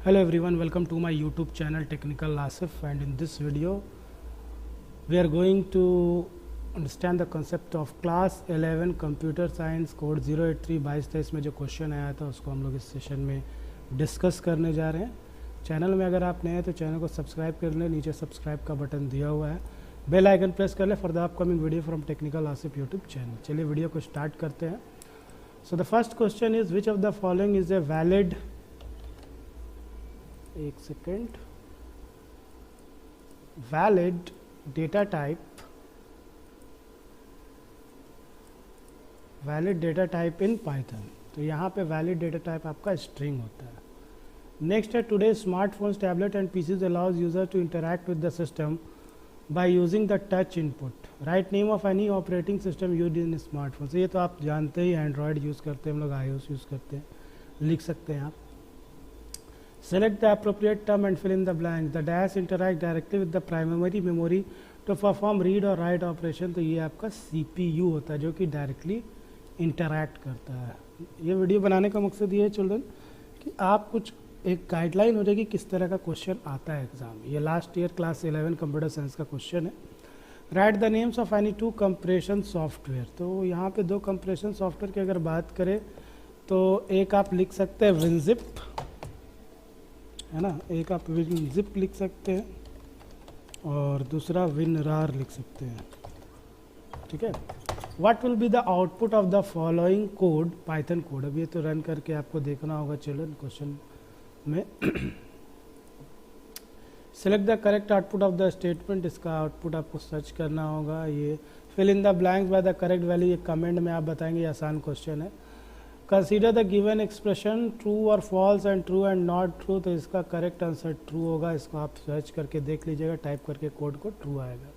Hello everyone, welcome to my YouTube channel Technical Asif, and in this video we are going to understand the concept of class 11 computer science code 083 2223 में जो question आया था उसको हम लोग इस session में डिस्कस करने जा रहे हैं। चैनल में अगर आप नए हैं तो चैनल को सब्सक्राइब कर लें, नीचे सब्सक्राइब का बटन दिया हुआ है, बेल आइकन प्रेस कर लें for the upcoming video from technical Asif YouTube channel. चलिए वीडियो को स्टार्ट करते हैं। So the first question is which of the following is a valid, एक second, valid data type, valid data type in Python. तो यहाँ पे valid data type आपका string होता है। नेक्स्ट है today smartphones, tablet and PCs allows user to interact with the system by using the touch input. Write name of any operating system used in smartphones. ये तो आप जानते ही, Android use करते हैं हम लोग, iOS यूज़ करते हैं, लिख सकते हैं आप। Select the appropriate term and fill in the blanks. The dash interact directly with the primary memory to perform read or write operation. तो ये आपका CPU होता है जो कि डायरेक्टली इंटरैक्ट करता है। ये वीडियो बनाने का मकसद ये है चिल्ड्रन कि आप कुछ एक गाइडलाइन हो जाएगी किस तरह का क्वेश्चन आता है एग्जाम। ये last year class 11 computer science का क्वेश्चन है। Right the names of any two compression software. तो यहाँ पे दो कंप्रेशन सॉफ्टवेयर की अगर बात करें तो एक आप लिख सकते हैं विनजिप, है ना, एक आप विनजिप लिख सकते हैं और दूसरा विनरार लिख सकते हैं। ठीक है। What will be the output of the following code, Python code. अब ये तो रन करके आपको देखना होगा चिल्ड्रन क्वेश्चन में। Select the correct output of the statement. इसका आउटपुट आपको सर्च करना होगा। ये fill in the blanks by the correct value. ये कमेंट में आप बताएंगे, ये आसान क्वेश्चन है। Consider the given expression true और false and true and not true. तो इसका करेक्ट आंसर ट्रू होगा। इसको आप सर्च करके देख लीजिएगा, टाइप करके कोड को ट्रू आएगा।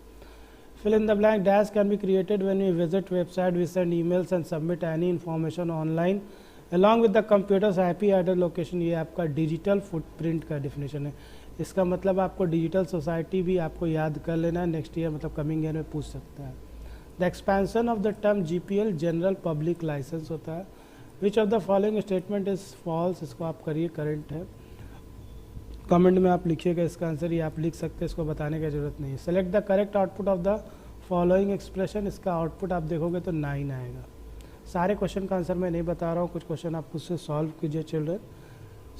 Fill in the blank. Dash can be created when we visit website, we send emails and submit any information online along with the computer's IP address location. ये आपका digital footprint का definition है। इसका मतलब आपको digital society भी आपको याद कर लेना है, नेक्स्ट ईयर मतलब कमिंग ईयर में पूछ सकता है। The expansion of the term GPL general public licence होता है। Which of the following statement is false. इसको आप करिए, करंट है। कमेंट में आप लिखिएगा इसका आंसर, ये आप लिख सकते हैं, इसको बताने की जरूरत नहीं है। Select the correct output of the following expression. इसका आउटपुट आप देखोगे तो 9 आएगा। सारे क्वेश्चन का आंसर मैं नहीं बता रहा हूँ, कुछ क्वेश्चन आप खुद से सॉल्व कीजिए चिल्ड्रन,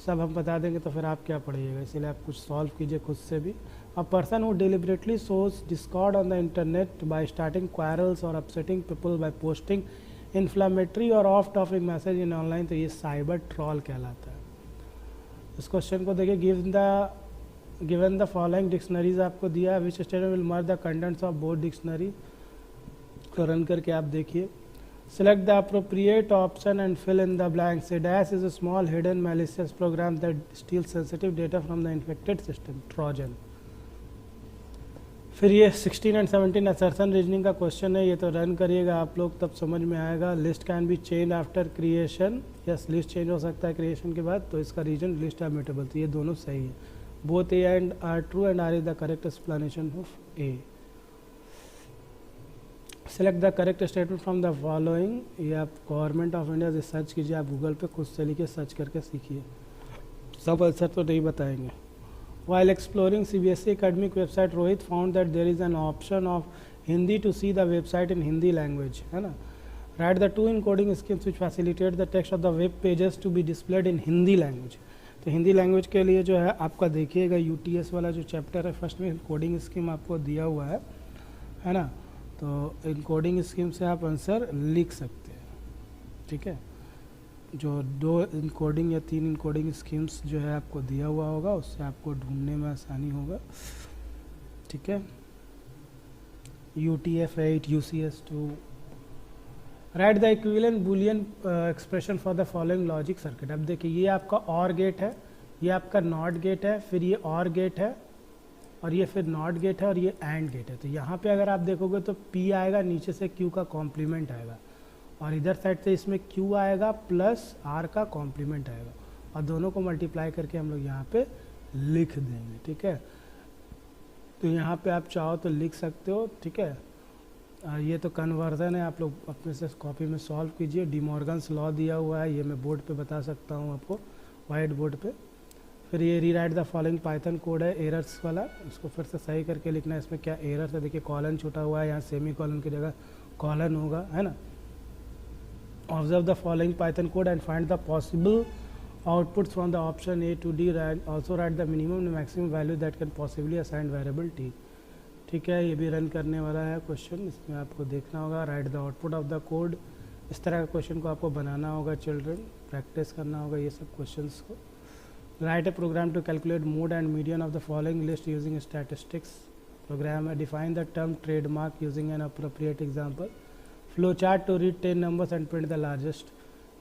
सब हम बता देंगे तो फिर आप क्या पढ़िएगा, इसलिए आप कुछ सॉल्व कीजिए खुद से भी। A person who deliberately sows discord on the internet by starting quarrels और upsetting people by posting inflammatory और off topic message in online, तो ये साइबर ट्रॉल कहलाता है। इस क्वेश्चन को देखिए, गिवन द फॉलोइंग डिक्शनरीज आपको दिया है, which statement will merge the contents of both dictionary. तो रन करके आप देखिए। Select the appropriate option and fill in the blank. Say dash is a small hidden malicious program that steal sensitive data from the infected system, trojan. फिर ये 16 एंड 17 assertion reasoning का question है, ये तो रन करिएगा आप लोग, तब समझ में आएगा। List can be change after creation. Yes, list change हो सकता है क्रिएशन के बाद, तो इसका रीजन लिस्ट आर म्यूटेबल। तो ये दोनों सही है। Both A and R true and R is the correct explanation of A. Select the correct statement from the following. ये आप गवर्नमेंट ऑफ इंडिया से सर्च कीजिए, आप गूगल पे खुद से लिखिए, सर्च करके सीखिए, सब आंसर तो नहीं बताएंगे। While exploring CBSE academic website, Rohit found that there is an option of Hindi to see the website in Hindi language, है ना। Write the two encoding schemes which facilitate the text of the web pages to be displayed in Hindi language। तो Hindi language के लिए जो है आपका देखिएगा UTS वाला जो चैप्टर है, फर्स्ट में इनकोडिंग स्कीम आपको दिया हुआ है ना। तो इनकोडिंग स्कीम से आप आंसर लिख सकते हैं। ठीक है, जो 2 इनकोडिंग या 3 इनकोडिंग स्कीम्स जो है आपको दिया हुआ होगा, उससे आपको ढूंढने में आसानी होगा। ठीक है, UTF-8, UCS2। Right the equivalent Boolean expression for the following logic circuit. अब देखिए, ये आपका और गेट है, ये आपका नॉट गेट है, फिर ये और गेट है, और ये फिर नॉट गेट है, और ये एंड गेट है। तो यहाँ पे अगर आप देखोगे तो P आएगा, नीचे से Q का कॉम्प्लीमेंट आएगा, और इधर साइड से इसमें Q आएगा प्लस R का कॉम्प्लीमेंट आएगा, और दोनों को मल्टीप्लाई करके हम लोग यहाँ पे लिख देंगे। ठीक है, तो यहाँ पे आप चाहो तो लिख सकते हो। ठीक है, ये तो कन्वर्जन है, आप लोग अपने से कॉपी में सॉल्व कीजिए। डी मॉर्गन्स लॉ दिया हुआ है, ये मैं बोर्ड पे बता सकता हूँ आपको, वाइट बोर्ड पे। फिर ये rewrite the following Python code है एरर्स वाला, उसको फिर से सही करके लिखना है। इसमें क्या एरर है, देखिए कॉलन छूटा हुआ है, यहाँ सेमी कॉलन की जगह कॉलन होगा, है ना। Observe the following Python code and find the possible outputs from the option A to D. Also write the minimum and maximum value that can possibly assign variable T. ठीक है, ये भी run करने वाला है क्वेश्चन, इसमें आपको देखना होगा। Right the output of the code, इस तरह का क्वेश्चन को आपको बनाना होगा चिल्ड्रन, प्रैक्टिस करना होगा ये सब क्वेश्चंस को। Write a program to calculate mode and median of the following list using statistics program है। Define the term trademark using an appropriate example. Flow chart to read 10 numbers and print the largest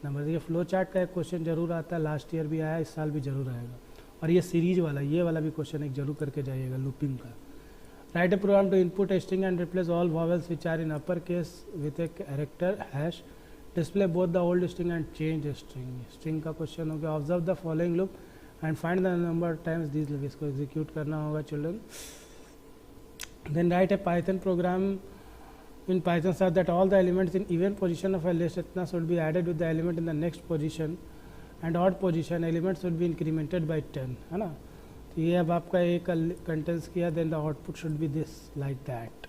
number. देखिए flow chart का एक question जरूर आता है, last year भी आया, इस साल भी जरूर आएगा। और ये सीरीज वाला, ये वाला भी क्वेश्चन एक जरूर करके जाइएगा लूपिंग का। Write a program to input string and replace all vowels which are in upper case with a character hash. Display both the old string and change string. String का क्वेश्चन हो गया। Observe the following loop and find the number times this loop. इसको execute करना होगा children. Then write a Python program in Python such that all the elements in even position of a list itna should be added with the element in the next position and odd position elements should be incremented by 10, है ना। तो ये अब आपका एक कंटेंस किया, then the output should be this like that.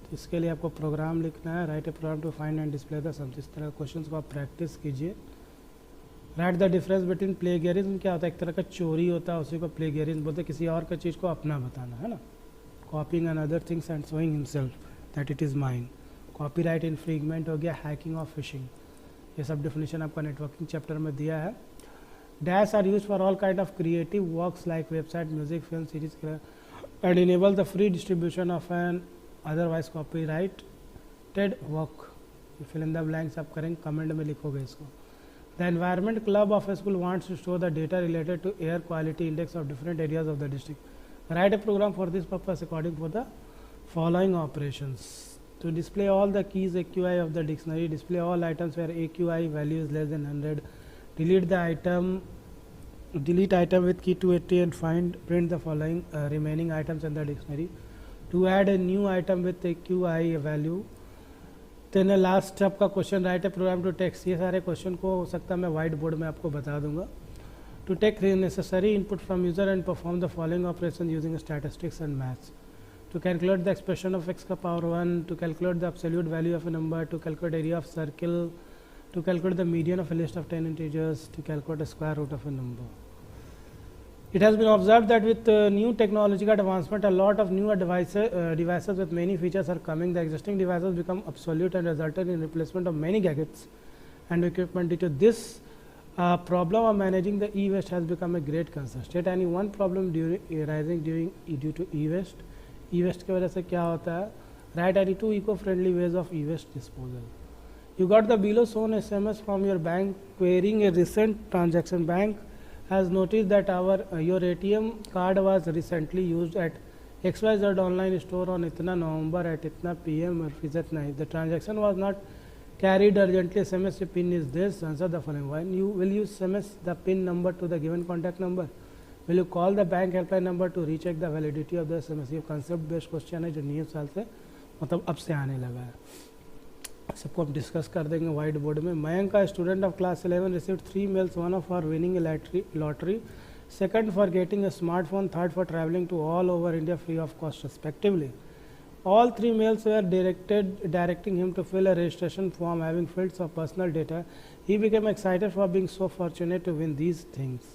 तो इसके लिए आपको प्रोग्राम लिखना है। Write a program to find and display the sums. इस तरह क्वेश्चन को आप प्रैक्टिस कीजिए। Write the difference between plagiarism, क्या होता है, एक तरह का चोरी होता है, उसी को प्लेगियरिज्म बोलते हैं, किसी और का चीज़ को अपना बताना, है ना। कॉपिंग and other things and showing himself that it is mine. Copyright infringement हो गया, हैकिंग और फिशिंग, ये सब डेफिनेशन आपका नेटवर्किंग चैप्टर में दिया है। Dash are use for all kind of creative works like website, music, film, series and enable the free distribution of an otherwise copyrighted work. Fill in the blanks आप करेंगे, comment में लिखोगे इसको। The environment club of a school wants to store the data related to air quality index of different areas of the district. Write a program for this purpose according for the following operations. To display all the keys AQI of the dictionary, display all items where AQI value is less than 100, delete item with key 280 and print the following remaining items in the dictionary. To add a new item with AQI value, then last step का question, write a program to text। ये सारे question को हो सकता है मैं white board में आपको बता दूंगा। To take necessary input from user and perform the following operations using statistics and maths. To calculate the expression of x का power 1, to calculate the absolute value of a number, to calculate area of circle, to calculate the median of a list of 10 integers, to calculate the square root of a number. It has been observed that with new technological advancement, a lot of new devices with many features are coming. The existing devices become obsolete and resulted in replacement of many gadgets and equipment. Due to this problem of managing the e-waste has become a great concern. State any one problem arising due to e-waste. E-waste की वजह से क्या होता है। Write any two eco friendly ways of e-waste disposal. You got the below shown SMS from your bank querying a recent transaction. Bank has notice that your ATM card was recently used at XYZ online store on इतना November at इतना PM और fees इतना ही। The transaction was not carried urgently. SMS pin is this. Answer the following. When you will you SMS the pin number to the given contact number? Will you call the bank helpline number to recheck the validity of the SMS? ये concept based question है जो 9 साल से मतलब अब से आने लगा है। सबको हम डिस्कस कर देंगे वाइट बोर्ड में। मयंक का student of class 11 received 3 mails, one for winning a lottery, second for getting a smartphone, third for traveling to all over India free of cost respectively. All 3 mails were directing him to fill a registration form. Having filled some personal data, he became excited for being so fortunate to win these things.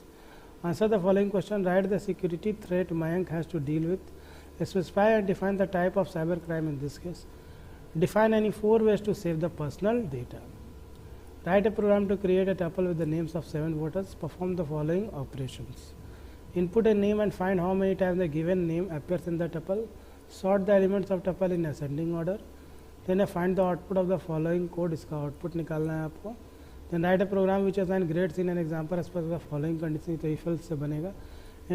Answer the following question. Write the security threat Mayank has to deal with. Specify and define the type of cybercrime in this case. Define any 4 ways to save the personal data. Write a program to create a tuple with the names of 7 voters. Perform the following operations. Input a name and find how many times the given name appears in the tuple. Sort the elements of tuple in ascending order. Then find the output of the following code. इसका output निकालना है आपको. Then write a program which assign grades in an example as per the following condition. तो if else से बनेगा.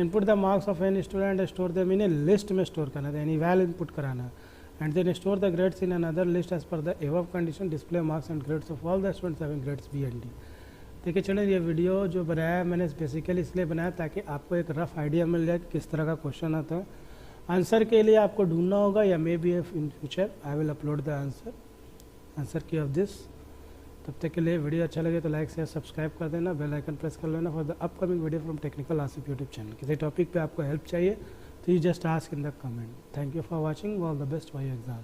Input the marks of any student and store them in a list में store करना है, यानी val input कराना, and then store the grades in another list as per the above condition. Display marks and grades of all the students having grades B and D. देखिए चलिए, ये video जो बनाया है मैंने बेसिकली इसलिए बनाया ताकि आपको एक रफ आइडिया मिल जाए किस तरह का क्वेश्चन आता है। आंसर के लिए आपको ढूंढना होगा, या may be in future I will upload the answer की ऑफ दिस। तब तक के लिए वीडियो अच्छा लगे तो लाइक शेयर सब्सक्राइब कर देना, बेल आइकन प्रेस कर लेना for the upcoming video from technical Asif YouTube channel. किसी टॉपिक पे आपको हेल्प चाहिए तो you just ask in the comment. Thank you for watching, all the best for your exam.